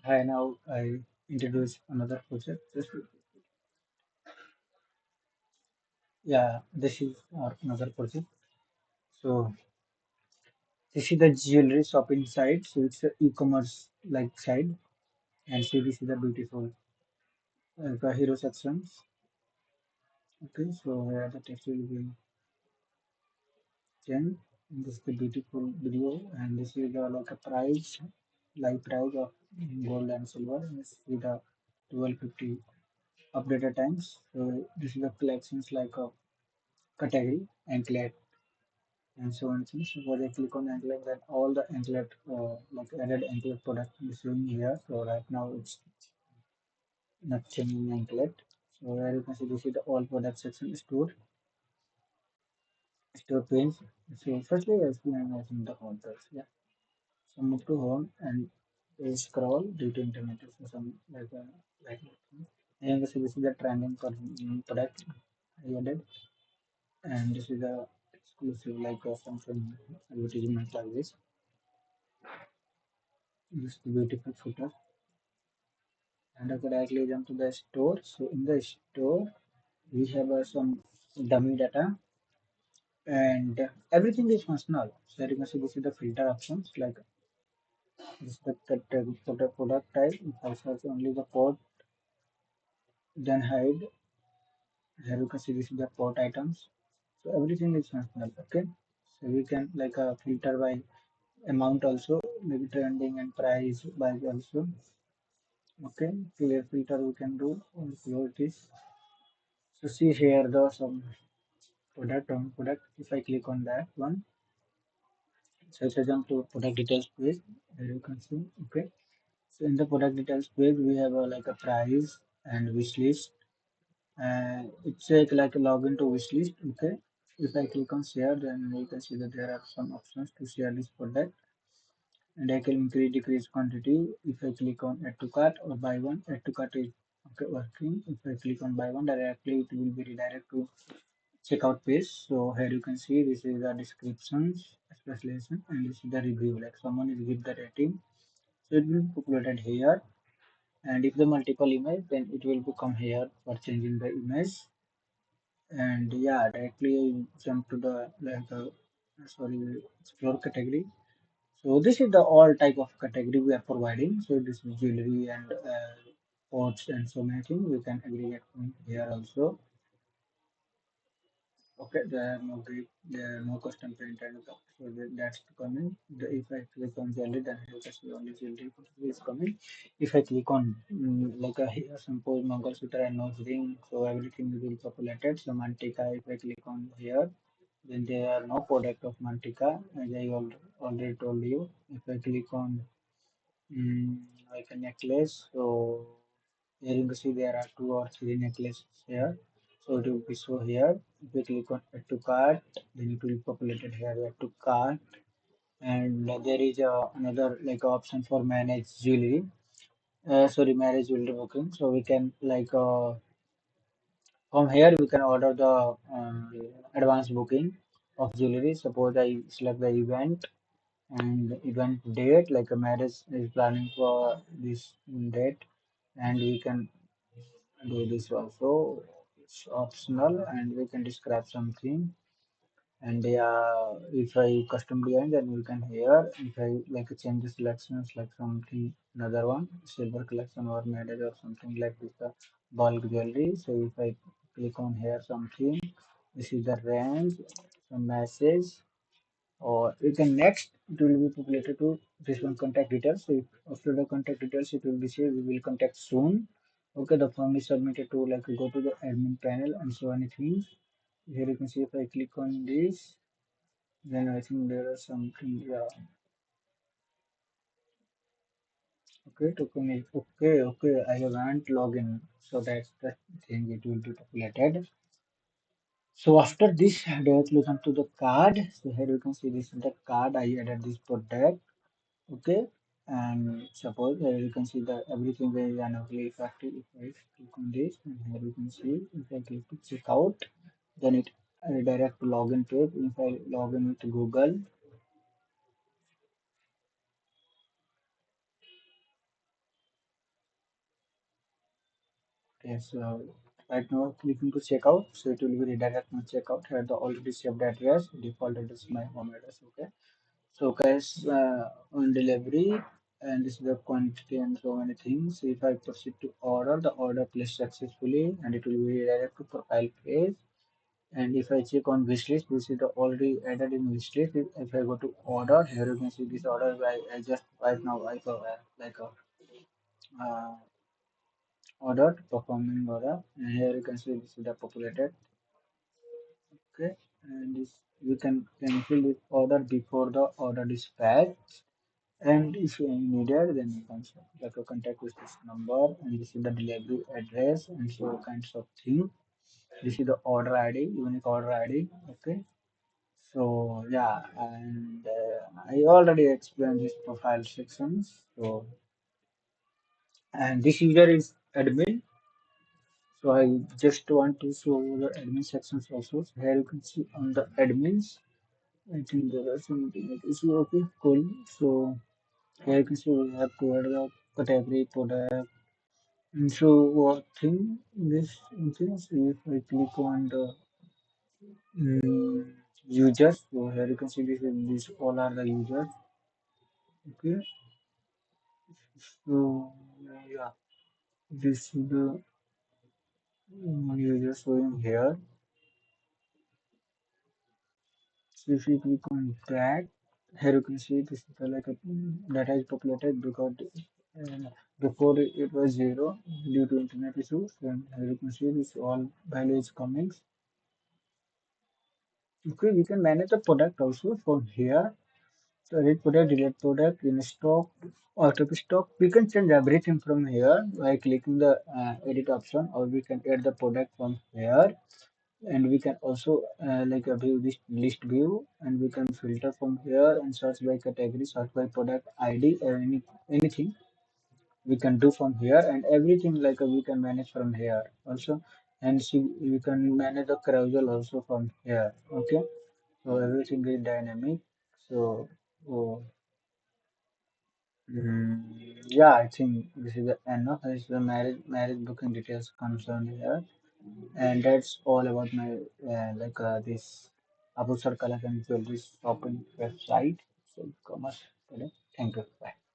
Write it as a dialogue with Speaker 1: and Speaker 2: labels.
Speaker 1: Hi, now I introduce another project. Yeah, this is our another project. So this is the jewelry shopping site. So it's a e-commerce like site, and see this is the beautiful the hero sections. Okay, so here the text will be changed. And this is the beautiful video, and this is the like a price, like price of gold and silver. This is the 1250 updated times. So this is the collections like a category and and so on. So suppose I click on anklet, then all the anklet like added anklet product is showing here. So right now it's nothing in anklet. So here you can see this is the all product section store page. So firstly I explain what's in the context. Yeah. So move to home and scroll due to internet. So some like and you can see this is the trending for product I added, and this is the exclusive like something advertisement like this. This beautiful footer. And I could directly jump to the store. So in the store, we have some dummy data, and everything is functional. So you can see this is the filter options like this is the product type. If I search only the port, then hide. Here you can see this is the port items. So everything is functional. Okay. So we can like filter by amount also, maybe trending and price by also. Okay. Clear filter we can do on close this. So see here the some product. If I click on that one, so it's a jump to product details page. There you can see. Okay. So in the product details page, we have like a price and wish list. And it's like a login to wish list. Okay. If I click on share, then you can see that there are some options to share this product. And I can increase decrease quantity. If I click on add to cart or buy one, add to cart is okay working. If I click on buy one directly, it will be redirect to checkout page. So here you can see this is the descriptions, explanation, and this is the review. Like someone is give the rating, so it will be populated here. And if the multiple image, then it will become here for changing the image. And yeah, directly I jump to the like sorry explore category. So this is the all type of category we are providing. So this is jewelry and pots and so many things. We can aggregate from here also. Okay, there are no grid, there are no custom printed. So that's coming. If I click on jewelry, then you can see only jewelry is coming. If I click on like a here, suppose Mangalsutra and nose ring, so everything will be populated. So Mantika, if I click on here, then there are no product of Mantika, as I already told you. If I click on like a necklace, so here you can see there are two or three necklaces here. So it will be show here. If you click on add to cart, then it will be populated here add to cart. And there is another like option for manage jewelry. Sorry, manage jewelry booking. So we can like from here we can order the advance booking of jewelry. Suppose I select the event and event date, like a marriage is planning for this date, and we can do this also. It's optional, and we can describe something. And yeah, if I custom design, then we can here. If I like change the selections, like something another one, silver collection or marriage or something like this, the bulk jewelry. So if I click on here something, this is the range, some message, or you can next it will be populated to this one contact details. So if after the contact details it will be say we will contact soon. Okay, the form is submitted to like go to the admin panel and so anything. Here you can see if I click on this, then I think there are something, yeah. Okay, to connect. Okay, I haven't login, so that's the thing, it will be populated. So after this directly come to the card. So here you can see this is the card I added this product. Okay, and suppose here you can see that everything is annually effective. If I click on this, and here you can see if I click to check out, then it redirect to login page. If I log in with Google, Okay, so right now clicking to checkout, so it will be redirect my checkout. Here the already saved address, default address is my home address. Okay, so guys, on delivery, and this is the quantity and so many things. So if I proceed to order, the order placed successfully, and it will be redirect to profile page. And if I check on wishlist, this is the already added in wishlist. If I go to order, here you can see this order. I just right now I go like a uh, ordered performing order, and here you can see this is the populated. Okay, and this you can fill this order before the order dispatch. And if you needed, then you can say like a contact with this number, and this is the delivery address, and so kinds of thing. This is the order ID, unique order ID. Okay, so yeah, and I already explained this profile sections. So and this user is admin. So I just want to show you the admin sections also. So here you can see on the admins. I think there are something like issue. Okay, cool. So here you can see we have provided the category product. And so what thing this things if I click on the users, so here you can see this all are the users. Okay, so yeah, this is the users showing here. So if you click on that, here you can see this is the, like a data is populated because before it was zero due to internet issues. And here you can see this all value is coming. Okay, we can manage the product also from here. So read product, delete product, in stock, auto stock. We can change everything from here by clicking the edit option, or we can add the product from here. And we can also like a view this list view, and we can filter from here and search by category, search by product ID, or anything we can do from here, and everything like we can manage from here also. And see, we can manage the carousel also from here. Okay, so everything is dynamic. So oh, yeah, I think this is the end of this. The marriage booking details concerned here. And that's all about my this Abhushan collection jewelry shopping website. So commerce today. Thank you. Bye.